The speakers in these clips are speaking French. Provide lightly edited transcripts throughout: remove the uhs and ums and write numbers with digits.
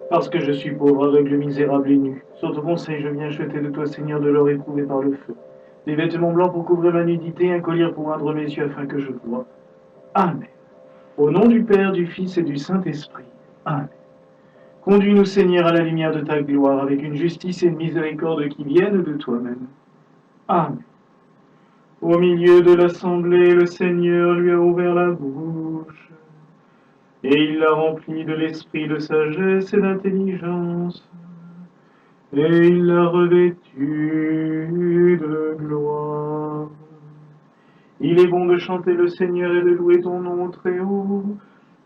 Parce que je suis pauvre, aveugle, misérable et nu. Sur ton conseil, je viens jeter de toi, Seigneur, de l'or éprouvé par le feu. Des vêtements blancs pour couvrir ma nudité, un collier pour oindre mes yeux afin que je voie. Amen. Au nom du Père, du Fils et du Saint-Esprit. Amen. Conduis-nous, Seigneur, à la lumière de ta gloire, avec une justice et une miséricorde qui viennent de toi-même. Amen. Au milieu de l'assemblée, le Seigneur lui a ouvert la bouche, et il l'a rempli de l'esprit de sagesse et d'intelligence, et il l'a revêtu de gloire. Il est bon de chanter le Seigneur et de louer ton nom très haut.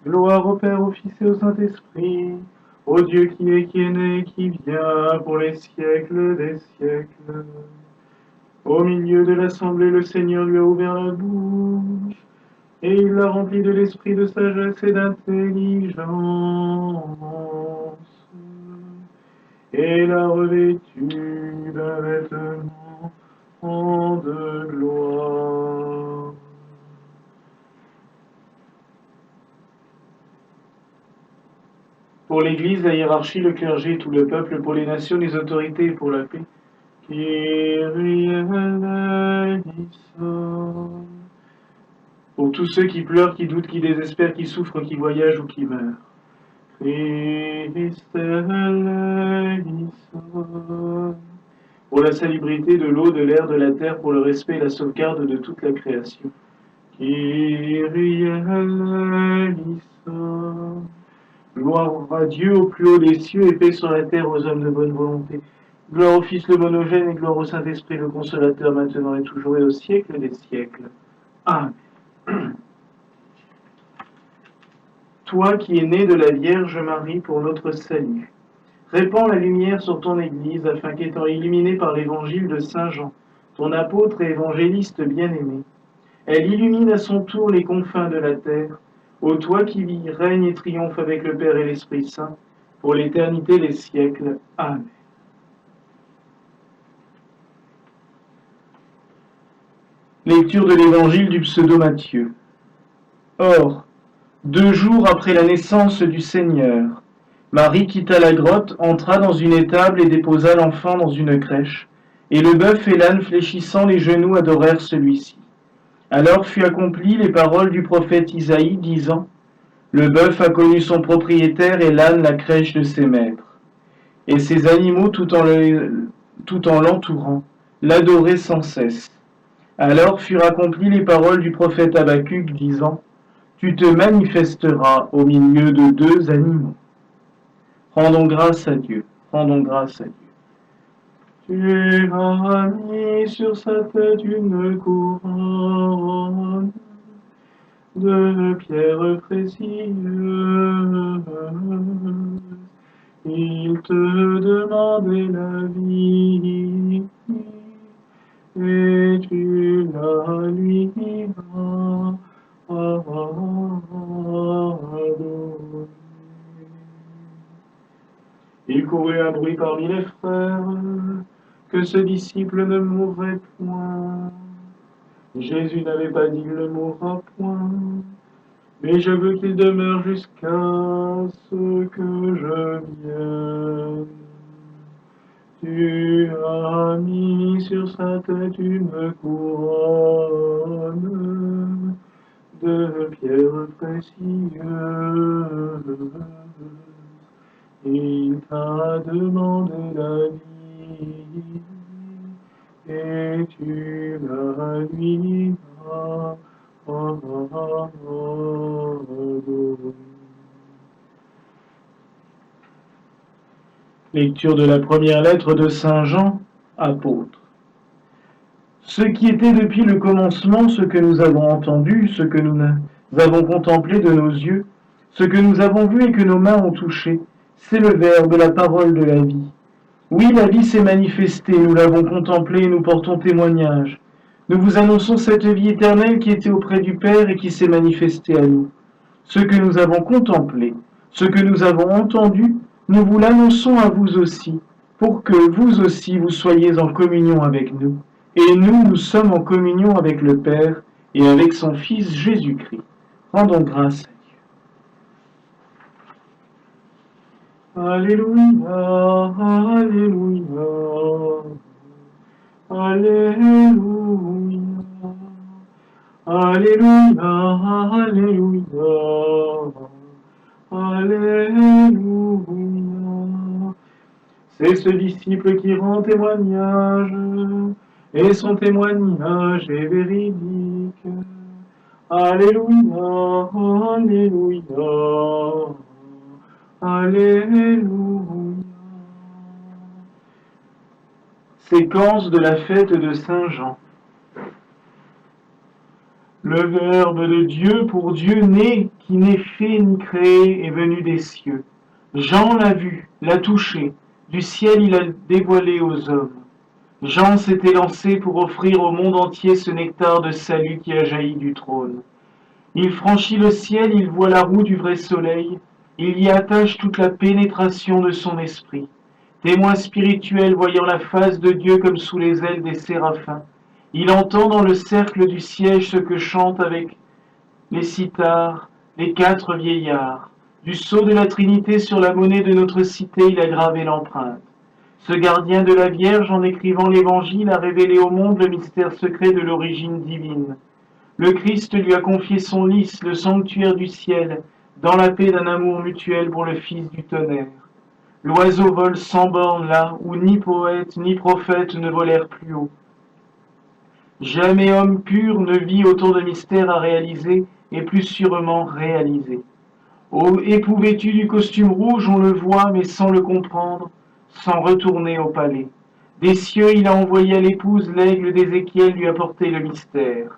Gloire au Père, au Fils et au Saint-Esprit, au Dieu qui est né, qui vient pour les siècles des siècles. Au milieu de l'assemblée, le Seigneur lui a ouvert la bouche, et il l'a rempli de l'esprit de sagesse et d'intelligence, et l'a revêtu d'un vêtement de gloire. Pour l'Église, la hiérarchie, le clergé et tout le peuple, pour les nations, les autorités et pour la paix. Kyrie eleison. Pour tous ceux qui pleurent, qui doutent, qui désespèrent, qui souffrent, qui voyagent ou qui meurent. Christ eleison. Pour la salubrité de l'eau, de l'air, de la terre, pour le respect et la sauvegarde de toute la création. Kyrie eleison. Gloire à Dieu au plus haut des cieux et paix sur la terre aux hommes de bonne volonté. Gloire au Fils le monogène et gloire au Saint-Esprit le Consolateur maintenant et toujours et au siècle des siècles. Amen. Toi qui es né de la Vierge Marie pour notre salut, répands la lumière sur ton Église afin qu'étant illuminée par l'évangile de Saint Jean, ton apôtre et évangéliste bien-aimé, elle illumine à son tour les confins de la terre, ô toi qui vis, règne et triomphe avec le Père et l'Esprit Saint, pour l'éternité des siècles. Amen. Lecture de l'évangile du pseudo-Matthieu. Or, 2 jours après la naissance du Seigneur, Marie quitta la grotte, entra dans une étable et déposa l'enfant dans une crèche, et le bœuf et l'âne fléchissant les genoux adorèrent celui-ci. Alors fut accomplie les paroles du prophète Isaïe, disant : Le bœuf a connu son propriétaire et l'âne la crèche de ses maîtres. Et ces animaux, tout en l'entourant, l'adoraient sans cesse. Alors furent accomplies les paroles du prophète Habacuc, disant : Tu te manifesteras au milieu de 2 animaux. Rendons grâce à Dieu, rendons grâce à Dieu. Tu as mis sur sa tête une couronne de pierres précieuses. Il te demandait la vie, et tu la lui as donné. Il courut un bruit parmi les frères, que ce disciple ne mourrait point. Jésus n'avait pas dit il ne mourra point, mais je veux qu'il demeure jusqu'à ce que je vienne. Tu as mis sur sa tête une couronne de pierres précieuses. Il t'a demandé la vie, et tu la lui as donné. Lecture de la première lettre de Saint Jean, apôtre. Ce qui était depuis le commencement, ce que nous avons entendu, ce que nous avons contemplé de nos yeux, ce que nous avons vu et que nos mains ont touché, c'est le Verbe, la parole de la vie. Oui, la vie s'est manifestée, nous l'avons contemplée et nous portons témoignage. Nous vous annonçons cette vie éternelle qui était auprès du Père et qui s'est manifestée à nous. Ce que nous avons contemplé, ce que nous avons entendu, nous vous l'annonçons à vous aussi, pour que vous aussi vous soyez en communion avec nous. Et nous sommes en communion avec le Père et avec son Fils Jésus-Christ. Rendons grâce à Alléluia, Alléluia, Alléluia, Alléluia, Alléluia, Alléluia. C'est ce disciple qui rend témoignage, et son témoignage est véridique. Alléluia, Alléluia, Alléluia. Séquence de la fête de Saint Jean. Le Verbe de Dieu pour Dieu né, qui n'est fait ni créé, est venu des cieux. Jean l'a vu, l'a touché, du ciel il a dévoilé aux hommes. Jean s'était lancé pour offrir au monde entier ce nectar de salut qui a jailli du trône. Il franchit le ciel, il voit la roue du vrai soleil, il y attache toute la pénétration de son esprit. Témoin spirituel voyant la face de Dieu comme sous les ailes des séraphins, il entend dans le cercle du siège ce que chantent avec les cithars les 4 vieillards. Du sceau de la Trinité sur la monnaie de notre cité, il a gravé l'empreinte. Ce gardien de la Vierge, en écrivant l'Évangile, a révélé au monde le mystère secret de l'origine divine. Le Christ lui a confié son lys, le sanctuaire du ciel, dans la paix d'un amour mutuel pour le Fils du tonnerre. L'oiseau vole sans borne là où ni poète ni prophète ne volèrent plus haut. Jamais homme pur ne vit autant de mystères à réaliser et plus sûrement réalisé. Ô époux vêtu du costume rouge, on le voit mais sans le comprendre, sans retourner au palais. Des cieux il a envoyé à l'épouse l'aigle d'Ézéchiel lui apporter le mystère.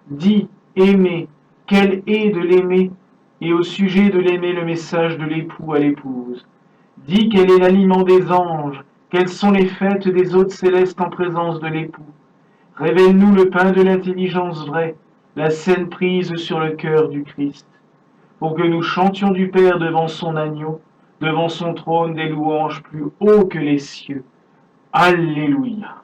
Dit, aimé, quel est de l'aimer, et au sujet de l'aimer le message de l'époux à l'épouse. Dis quel est l'aliment des anges, quelles sont les fêtes des hôtes célestes en présence de l'époux. Révèle-nous le pain de l'intelligence vraie, la scène prise sur le cœur du Christ, pour que nous chantions du Père devant son agneau, devant son trône des louanges plus hauts que les cieux. Alléluia.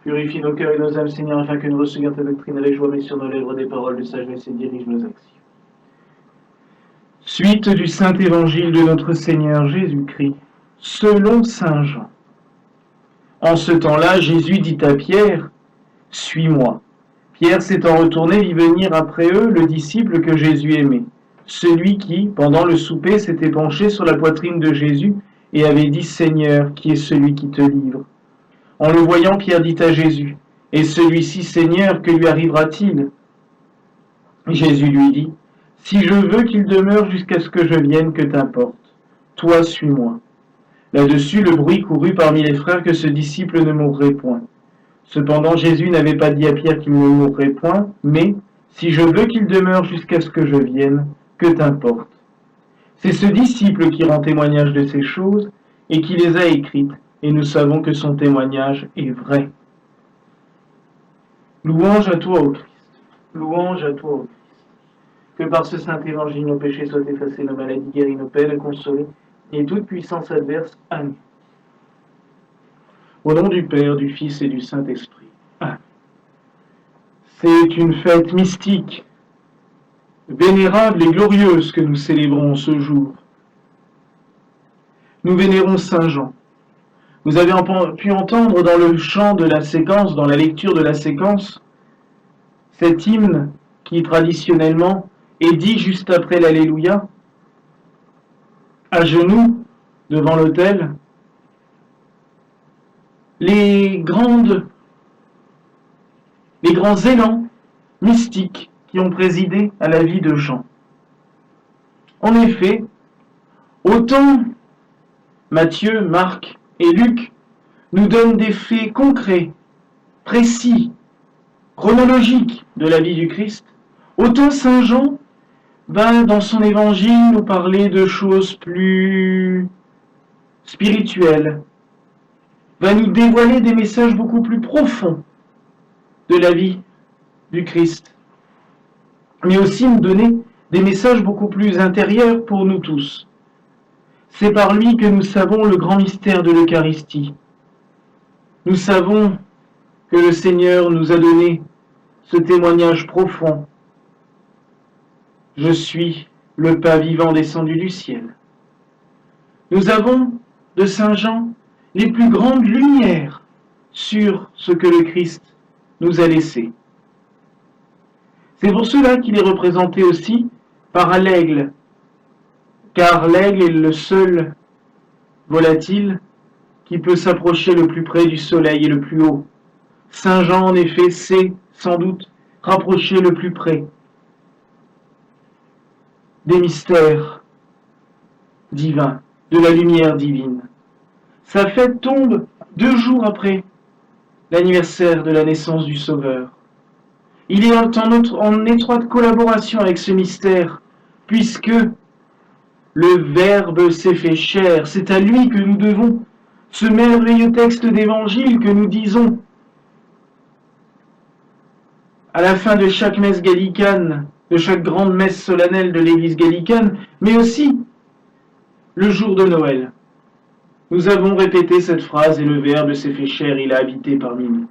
Purifie nos cœurs et nos âmes, Seigneur, afin que nous recevions ta doctrine et les joies, mais sur nos lèvres des paroles de sagesse et dirige nos actions. Suite du Saint Évangile de notre Seigneur Jésus-Christ, selon Saint Jean. En ce temps-là, Jésus dit à Pierre, « Suis-moi ». Pierre s'étant retourné vit venir après eux le disciple que Jésus aimait, celui qui, pendant le souper, s'était penché sur la poitrine de Jésus et avait dit, « Seigneur, qui est celui qui te livre ?» En le voyant, Pierre dit à Jésus, « Et celui-ci, Seigneur, que lui arrivera-t-il » Jésus lui dit, « Si je veux qu'il demeure jusqu'à ce que je vienne, que t'importe. Toi, suis-moi. » Là-dessus, le bruit courut parmi les frères que ce disciple ne mourrait point. Cependant, Jésus n'avait pas dit à Pierre qu'il ne mourrait point, mais « Si je veux qu'il demeure jusqu'à ce que je vienne, que t'importe. » C'est ce disciple qui rend témoignage de ces choses et qui les a écrites, et nous savons que son témoignage est vrai. Louange à toi, ô Christ. Louange à toi, ô Christ. Que par ce saint évangile nos péchés soient effacés, nos maladies guéries, nos peines consolées, et toute puissance adverse. Amen. Au nom du Père, du Fils et du Saint-Esprit. Amen. C'est une fête mystique, vénérable et glorieuse que nous célébrons ce jour. Nous vénérons Saint Jean. Vous avez pu entendre dans le chant de la séquence, dans la lecture de la séquence, cet hymne qui traditionnellement est dit juste après l'Alléluia, à genoux devant l'autel, les grands élans mystiques qui ont présidé à la vie de Jean. En effet, autant Matthieu, Marc et Luc nous donnent des faits concrets, précis, chronologiques de la vie du Christ, autant Saint Jean va dans son évangile nous parler de choses plus spirituelles, va nous dévoiler des messages beaucoup plus profonds de la vie du Christ, mais aussi nous donner des messages beaucoup plus intérieurs pour nous tous. C'est par lui que nous savons le grand mystère de l'Eucharistie. Nous savons que le Seigneur nous a donné ce témoignage profond. Je suis le pain vivant descendu du ciel. Nous avons de Saint Jean les plus grandes lumières sur ce que le Christ nous a laissé. C'est pour cela qu'il est représenté aussi par l'aigle, car l'aigle est le seul volatile qui peut s'approcher le plus près du soleil et le plus haut. Saint Jean, en effet, s'est sans doute rapproché le plus près des mystères divins, de la lumière divine. Sa fête tombe 2 jours après l'anniversaire de la naissance du Sauveur. Il est en étroite collaboration avec ce mystère, puisque le Verbe s'est fait chair. C'est à lui que nous devons ce merveilleux texte d'évangile que nous disons à la fin de chaque messe gallicane, de chaque grande messe solennelle de l'Église gallicane, mais aussi le jour de Noël. Nous avons répété cette phrase, et le Verbe s'est fait chair, il a habité parmi nous.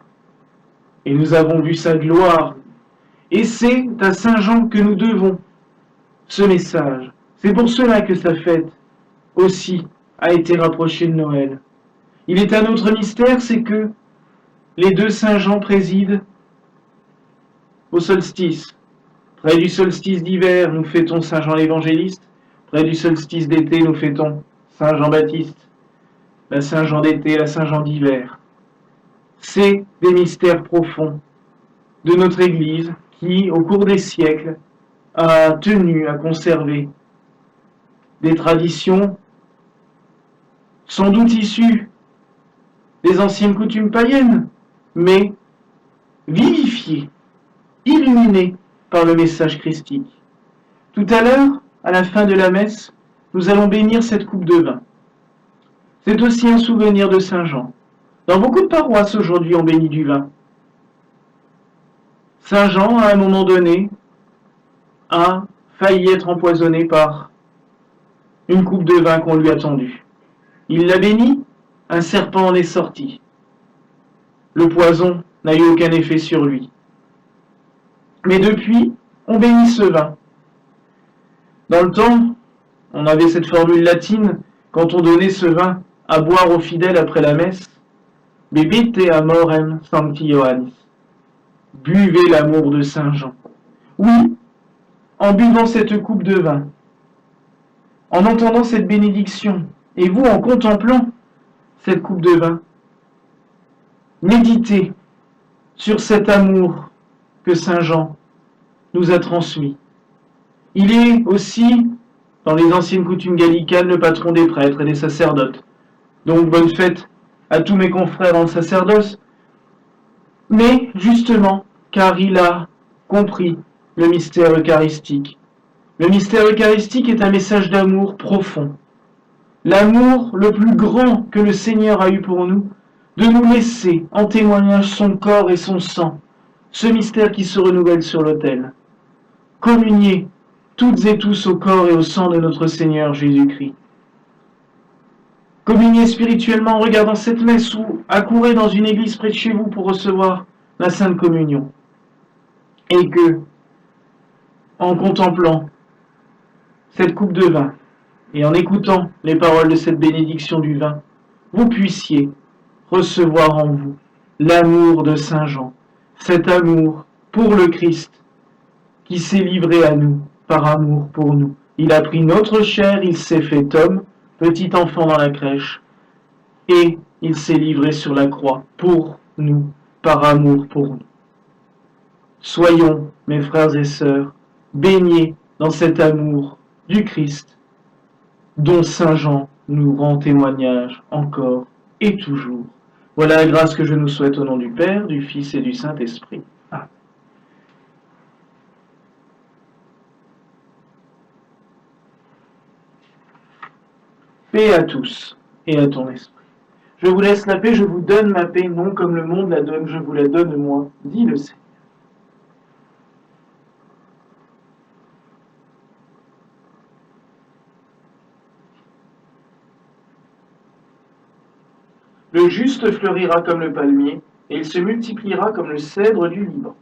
Et nous avons vu sa gloire. Et c'est à Saint Jean que nous devons ce message. C'est pour cela que sa fête aussi a été rapprochée de Noël. Il est un autre mystère, c'est que les 2 Saint Jean président au solstice. Près du solstice d'hiver, nous fêtons Saint Jean l'Évangéliste. Près du solstice d'été, nous fêtons Saint Jean-Baptiste, la Saint Jean d'été, la Saint Jean d'hiver. C'est des mystères profonds de notre Église qui, au cours des siècles, a tenu à conserver des traditions sans doute issues des anciennes coutumes païennes, mais vivifiées, illuminées par le message christique. Tout à l'heure, à la fin de la messe, nous allons bénir cette coupe de vin. C'est aussi un souvenir de Saint Jean. Dans beaucoup de paroisses aujourd'hui, on bénit du vin. Saint Jean, à un moment donné, a failli être empoisonné par une coupe de vin qu'on lui a tendue. Il l'a béni, un serpent en est sorti. Le poison n'a eu aucun effet sur lui. Mais depuis, on bénit ce vin. Dans le temps, on avait cette formule latine, quand on donnait ce vin à boire aux fidèles après la messe, Bebite amorem sancti Ioannis. Buvez l'amour de Saint Jean. Oui, en buvant cette coupe de vin, en entendant cette bénédiction, et vous en contemplant cette coupe de vin, méditez sur cet amour que Saint Jean nous a transmis. Il est aussi, dans les anciennes coutumes gallicanes, le patron des prêtres et des sacerdotes. Donc bonne fête à tous mes confrères en sacerdoce, mais justement, car il a compris le mystère eucharistique. Le mystère eucharistique est un message d'amour profond. L'amour le plus grand que le Seigneur a eu pour nous, de nous laisser en témoignage son corps et son sang, ce mystère qui se renouvelle sur l'autel. Communiez toutes et tous au corps et au sang de notre Seigneur Jésus-Christ. Communiez spirituellement en regardant cette messe ou accourez dans une église près de chez vous pour recevoir la Sainte Communion. Et que, en contemplant cette coupe de vin et en écoutant les paroles de cette bénédiction du vin, vous puissiez recevoir en vous l'amour de Saint Jean, cet amour pour le Christ qui s'est livré à nous par amour pour nous. Il a pris notre chair, il s'est fait homme, petit enfant dans la crèche, et il s'est livré sur la croix pour nous, par amour pour nous. Soyons, mes frères et sœurs, baignés dans cet amour du Christ, dont Saint Jean nous rend témoignage encore et toujours. Voilà la grâce que je nous souhaite au nom du Père, du Fils et du Saint-Esprit. Amen. Paix à tous et à ton esprit. Je vous laisse la paix, je vous donne ma paix, non comme le monde la donne, je vous la donne moi, dit le Seigneur. Le juste fleurira comme le palmier, et il se multipliera comme le cèdre du Liban.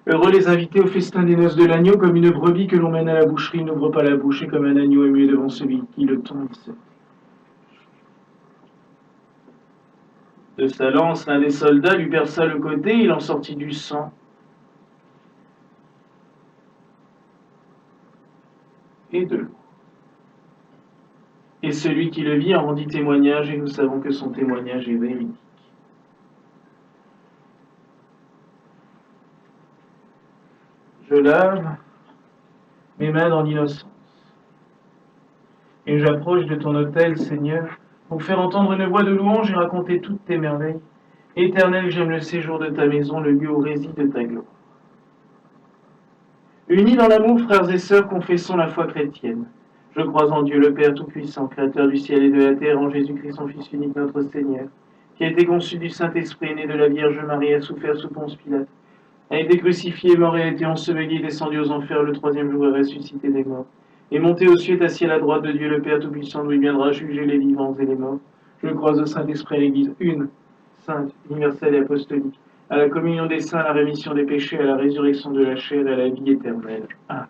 Heureux les invités au festin des noces de l'agneau, comme une brebis que l'on mène à la boucherie n'ouvre pas la bouche, et comme un agneau est muet devant celui qui le tond. De sa lance, l'un des soldats lui perça le côté, il en sortit du sang. Et de l'eau. Et celui qui le vit en rendit témoignage, et nous savons que son témoignage est véridique. Je lave mes mains dans l'innocence, et j'approche de ton autel, Seigneur, pour faire entendre une voix de louange et raconter toutes tes merveilles. Éternel, j'aime le séjour de ta maison, le lieu où réside ta gloire. Unis dans l'amour, frères et sœurs, confessons la foi chrétienne. Je crois en Dieu le Père Tout-Puissant, Créateur du ciel et de la terre, en Jésus-Christ, son Fils unique, notre Seigneur, qui a été conçu du Saint-Esprit, né de la Vierge Marie, a souffert sous Ponce Pilate, a été crucifié, mort et a été enseveli, descendu aux enfers, le troisième jour est ressuscité des morts, et monté aux cieux, est assis à la droite de Dieu le Père Tout-Puissant, d'où il viendra juger les vivants et les morts. Je crois au Saint-Esprit, à l'Église une, sainte, universelle et apostolique, à la communion des saints, à la rémission des péchés, à la résurrection de la chair et à la vie éternelle. Amen.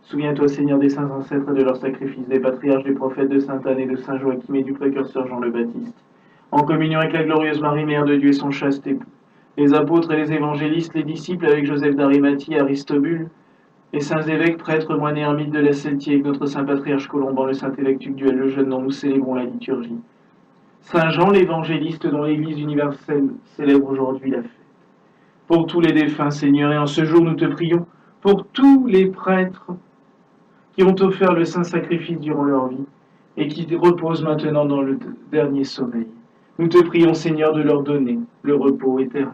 Souviens-toi, Seigneur, des saints ancêtres et de leurs sacrifices, des patriarches, des prophètes, de sainte Anne et de saint Joachim et du précurseur Jean le Baptiste, en communion avec la glorieuse Marie, Mère de Dieu et son chaste époux, les apôtres et les évangélistes, les disciples avec Joseph d'Arimathie, Aristobule, les saints évêques, prêtres, moines et ermites de la Celtique, avec notre saint patriarche Colomban, le saint évêque Tugdual, le jeune dont nous célébrons la liturgie. Saint Jean l'évangéliste, dont l'Église universelle célèbre aujourd'hui la fête. Pour tous les défunts, Seigneur, et en ce jour nous te prions, pour tous les prêtres qui ont offert le saint sacrifice durant leur vie et qui reposent maintenant dans le dernier sommeil. Nous te prions, Seigneur, de leur donner le repos éternel.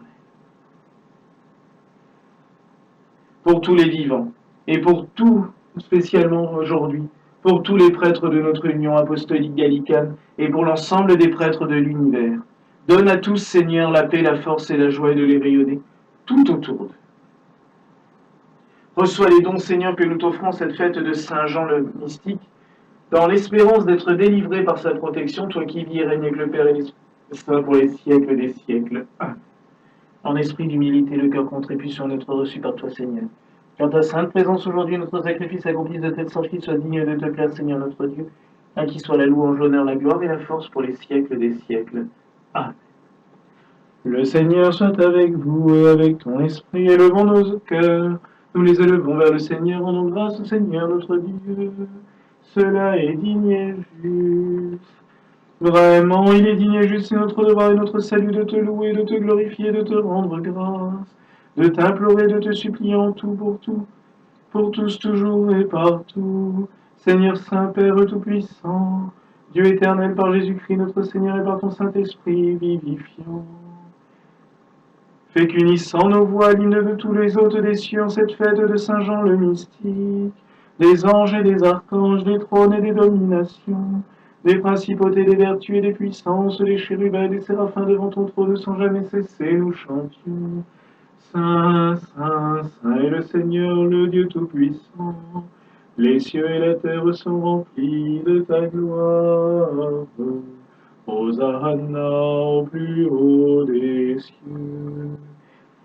Pour tous les vivants et pour tout, spécialement aujourd'hui, pour tous les prêtres de notre union apostolique gallicane et pour l'ensemble des prêtres de l'univers. Donne à tous, Seigneur, la paix, la force et la joie de les rayonner tout autour d'eux. Reçois les dons, Seigneur, que nous t'offrons cette fête de Saint Jean le mystique, dans l'espérance d'être délivrés par sa protection, toi qui vis et règnes avec le Père et l'Esprit pour les siècles des siècles. En esprit d'humilité, le cœur contré, puissions être reçus par toi, Seigneur. Quant ta sainte présence aujourd'hui, notre sacrifice accompli de telle sorte qu'il soit digne de te plaire, Seigneur notre Dieu, à qui soit la louange, l'honneur, la gloire et la force pour les siècles des siècles. Amen. Le Seigneur soit avec vous et avec ton esprit. Élevons nos cœurs. Nous les élevons vers le Seigneur, rendons grâce au Seigneur notre Dieu. Cela est digne et juste. Vraiment, il est digne et juste, c'est notre devoir et notre salut de te louer, de te glorifier, de te rendre grâce, de t'implorer, de te supplier en tout, pour tous, toujours et partout. Seigneur Saint, Père Tout-Puissant, Dieu éternel par Jésus-Christ notre Seigneur et par ton Saint-Esprit vivifiant. Fais qu'unissant nos voix à l'hymne de tous les hôtes des cieux en cette fête de Saint Jean le mystique, des anges et des archanges, des trônes et des dominations, des principautés, des vertus et des puissances, des chérubins et des séraphins devant ton trône sans jamais cesser, nous chantions. Saint, Saint, Saint est le Seigneur, le Dieu Tout-Puissant. Les cieux et la terre sont remplis de ta gloire. Hosanna au plus haut des cieux.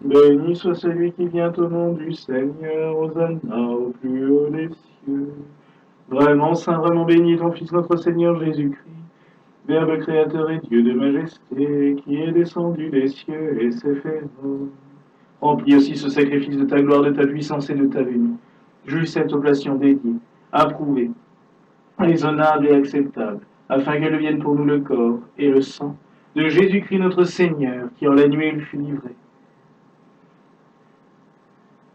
Béni soit celui qui vient au nom du Seigneur. Hosanna au plus haut des cieux. Vraiment saint, vraiment béni est ton Fils notre Seigneur Jésus-Christ, Verbe créateur et Dieu de majesté, qui est descendu des cieux et s'est fait homme. Remplis aussi ce sacrifice de ta gloire, de ta puissance et de ta venue. Juge cette oblation dédiée, approuvée, raisonnable et acceptable, afin qu'elle devienne pour nous le corps et le sang de Jésus-Christ notre Seigneur, qui en la nuit il fut livré.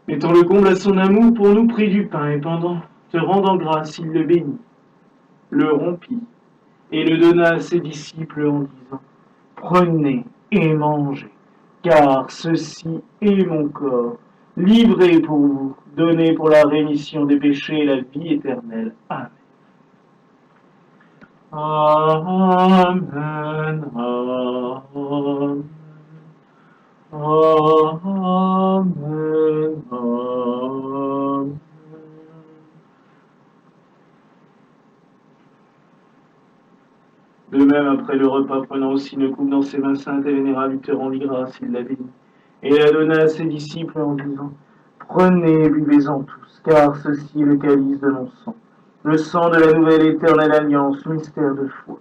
Mettant le comble à son amour, pour nous prit du pain, et pendant te rendant grâce, il le bénit, le rompit, et le donna à ses disciples en disant, prenez et mangez, car ceci est mon corps, livré pour vous, donné pour la rémission des péchés et la vie éternelle. Amen. Amen. Amen. Amen. Amen. De même, après le repas, prenant aussi une coupe dans ses mains saintes et vénérables, il te rendit grâce, il la bénit. et la donna à ses disciples en disant, prenez et buvez-en tous, car ceci est le calice de mon sang, le sang de la nouvelle éternelle alliance, mystère de foi,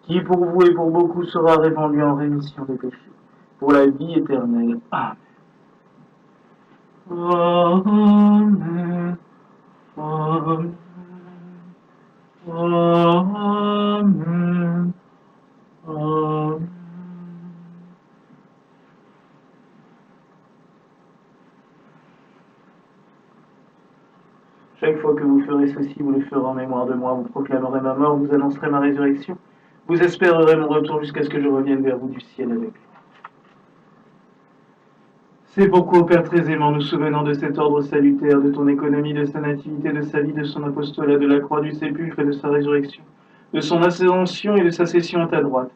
qui pour vous et pour beaucoup sera répandu en rémission des péchés, pour la vie éternelle. Amen. Amen. Amen. Amen. Amen. Chaque fois que vous ferez ceci, vous le ferez en mémoire de moi, vous proclamerez ma mort, vous annoncerez ma résurrection, vous espérerez mon retour jusqu'à ce que je revienne vers vous du ciel avec lui. C'est pourquoi, Père très aimant, nous souvenant de cet ordre salutaire, de ton économie, de sa nativité, de sa vie, de son apostolat, de la croix du sépulcre et de sa résurrection, de son ascension et de sa session à ta droite.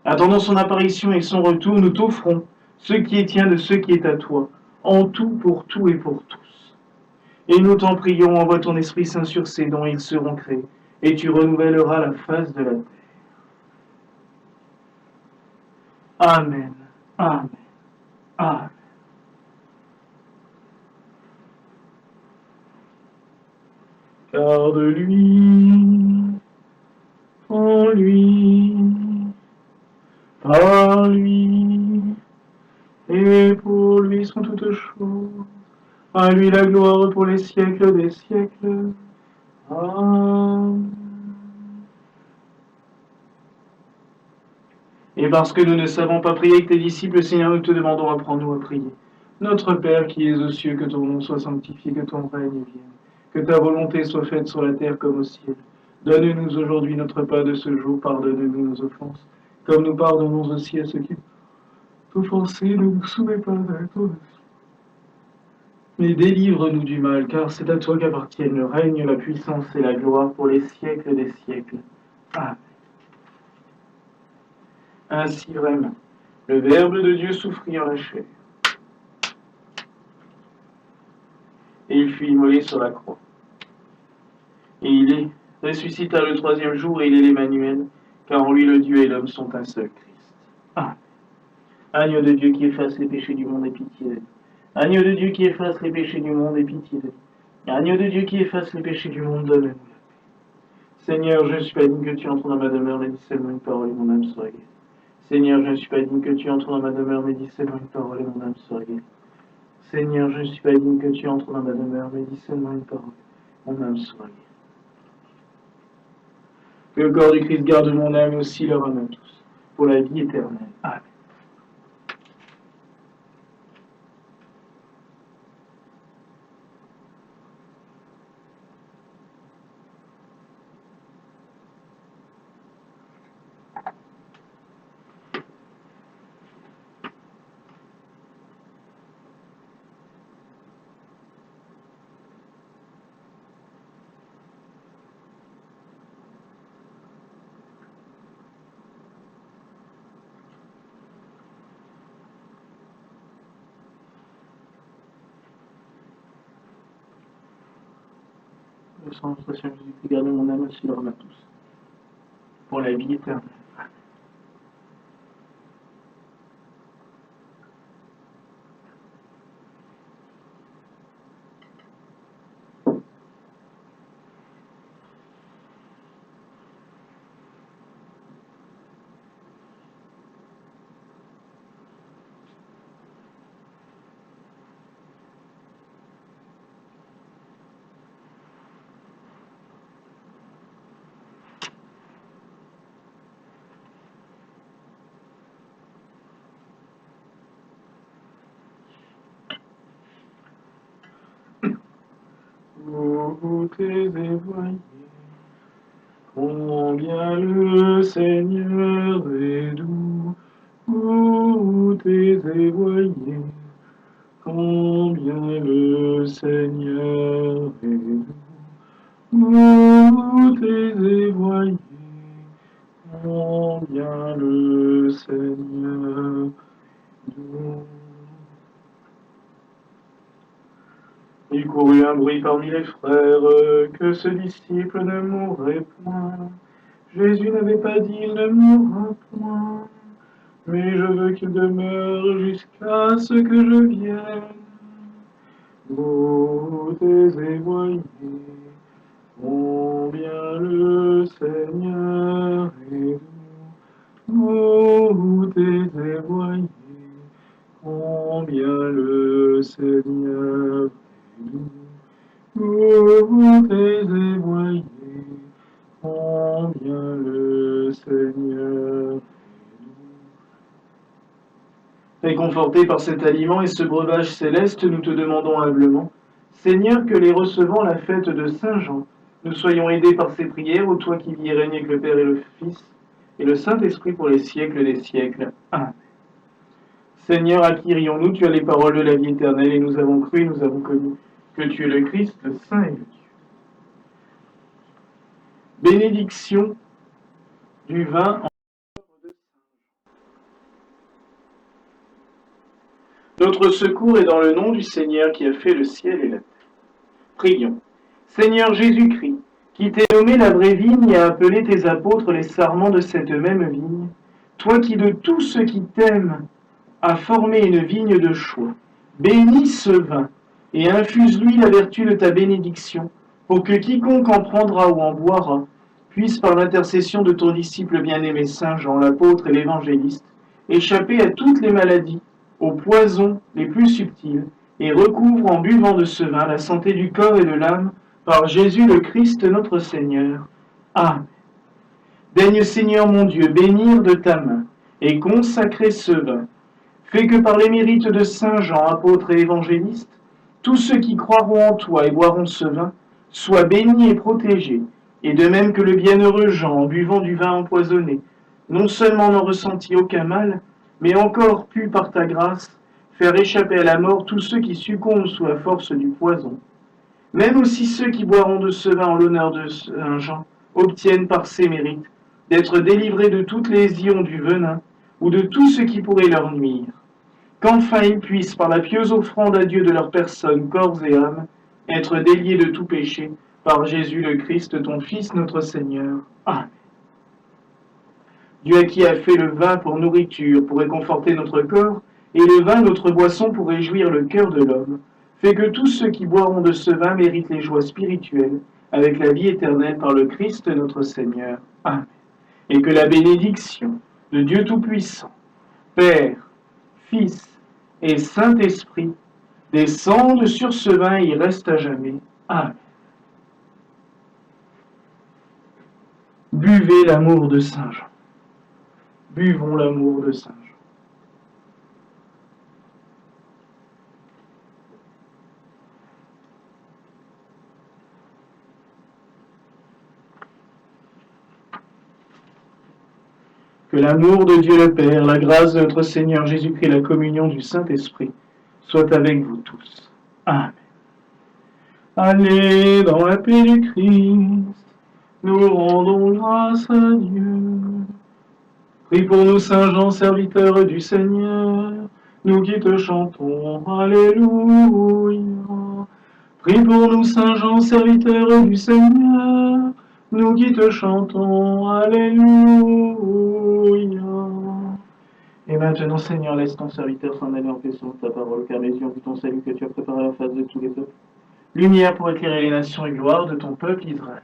Attendant son apparition et son retour, nous t'offrons ce qui est tien de ce qui est à toi, en tout et pour tous. Et nous t'en prions, envoie ton Esprit Saint sur ces dons, ils seront créés, et tu renouvelleras la face de la terre. Amen. Amen. Amen. Car de lui, en lui, par lui, et pour lui sont toutes choses. À lui la gloire pour les siècles des siècles. Amen. Et parce que nous ne savons pas prier avec tes disciples, Seigneur, nous te demandons, apprends-nous à prier. Notre Père qui es aux cieux, que ton nom soit sanctifié, que ton règne vienne, que ta volonté soit faite sur la terre comme au ciel. Donne-nous aujourd'hui notre pain de ce jour, pardonne-nous nos offenses, comme nous pardonnons aussi à ceux qui nous offensent, ne nous soumets pas à la tentation, mais délivre-nous du mal, car c'est à toi qu'appartiennent le règne, la puissance et la gloire pour les siècles des siècles. Amen. Ainsi vraiment, le Verbe de Dieu souffrit en la chair, et il fut immolé sur la croix. Et il est ressuscita le troisième jour, et il est l'Emmanuel, car en lui le Dieu et l'homme sont un seul Christ. Amen. Agneau de Dieu qui efface les péchés du monde, aie pitié de nous. Agneau de Dieu qui efface les péchés du monde, aie pitié de nous. Agneau de Dieu qui efface les péchés du monde, donne-nous. Seigneur, je ne suis pas digne que tu entres dans ma demeure, mais dis seulement une parole et mon âme sera guérie. Seigneur, je ne suis pas digne que tu entres dans ma demeure, mais dis seulement une parole et mon âme sera guérie. Seigneur, je ne suis pas digne que tu entres dans ma demeure, mais dis seulement une parole, mon âme sera guérie. Que le corps du Christ garde mon âme aussi leur âme à tous, pour la vie éternelle. Amen. Le sang de notre Seigneur Jésus-Christ garde mon âme aussi leur âme à tous, pour la vie éternelle. Goûtez et voyez combien le Seigneur est doux. Goûtez et voyez combien le Seigneur est doux. Goûtez et voyez combien le Seigneur est doux. Il courut un bruit parmi les frères que ce disciple ne mourrait point. Jésus n'avait pas dit il ne mourra point. mais je veux qu'il demeure jusqu'à ce que je vienne. Goûtez et voyez combien le Seigneur est doux. Goûtez et voyez combien le Seigneur est doux. Goûtez et voyez combien le Seigneur est doux. Réconfortés par cet aliment et ce breuvage céleste, nous te demandons humblement, Seigneur, que les recevant la fête de Saint Jean, nous soyons aidés par ces prières, ô toi qui vis et règnes avec le Père et le Fils, et le Saint-Esprit pour les siècles des siècles. Amen. Seigneur, à qui rions-nous? Tu as les paroles de la vie éternelle, et nous avons cru et nous avons connu que tu es le Christ, le Saint et le Dieu. Bénédiction du vin en Notre secours est dans le nom du Seigneur qui a fait le ciel et la terre. Prions. Seigneur Jésus-Christ, qui t'es nommé la vraie vigne et a appelé tes apôtres les sarments de cette même vigne, toi qui de tous ceux qui t'aiment as formé une vigne de choix, bénis ce vin et infuse-lui la vertu de ta bénédiction, pour que quiconque en prendra ou en boira puisse, par l'intercession de ton disciple bien-aimé Saint Jean, l'apôtre et l'évangéliste, échapper à toutes les maladies, aux poisons les plus subtils, et recouvre en buvant de ce vin la santé du corps et de l'âme, par Jésus le Christ notre Seigneur. Amen. Daigne Seigneur mon Dieu bénir de ta main et consacrer ce vin. Fais que par les mérites de Saint Jean, apôtre et évangéliste, tous ceux qui croiront en toi et boiront ce vin soient bénis et protégés, et de même que le bienheureux Jean, en buvant du vin empoisonné, non seulement n'en ressentit aucun mal, mais encore put, par ta grâce, faire échapper à la mort tous ceux qui succombent sous la force du poison. Même aussi ceux qui boiront de ce vin en l'honneur de Saint Jean obtiennent par ses mérites d'être délivrés de toutes les ions du venin ou de tout ce qui pourrait leur nuire. Qu'enfin ils puissent, par la pieuse offrande à Dieu de leur personne, corps et âme, être déliés de tout péché, par Jésus le Christ, ton Fils, notre Seigneur. Amen. Dieu qui a fait le vin pour nourriture, pour réconforter notre corps, et le vin notre boisson pour réjouir le cœur de l'homme, fait que tous ceux qui boiront de ce vin méritent les joies spirituelles, avec la vie éternelle par le Christ notre Seigneur. Amen. Et que la bénédiction de Dieu Tout-Puissant, Père, Fils et Saint-Esprit descendent sur ce vin et y restent à jamais. Amen. Buvez l'amour de Saint Jean. Buvons l'amour de Saint Jean. Que l'amour de Dieu le Père, la grâce de notre Seigneur Jésus-Christ et la communion du Saint-Esprit soient avec vous tous. Amen. Allez dans la paix du Christ, nous rendons grâce à Dieu. Prie pour nous, Saint Jean, serviteur du Seigneur, nous qui te chantons, Alléluia. Prie pour nous, Saint Jean, serviteur du Seigneur, nous qui te chantons, Alléluia. Et maintenant, Seigneur, laisse ton serviteur s'en aller en question de ta parole, car les yeux ont vu ton salut que tu as préparé en face de tous les peuples. Lumière pour éclairer les nations et gloire de ton peuple Israël.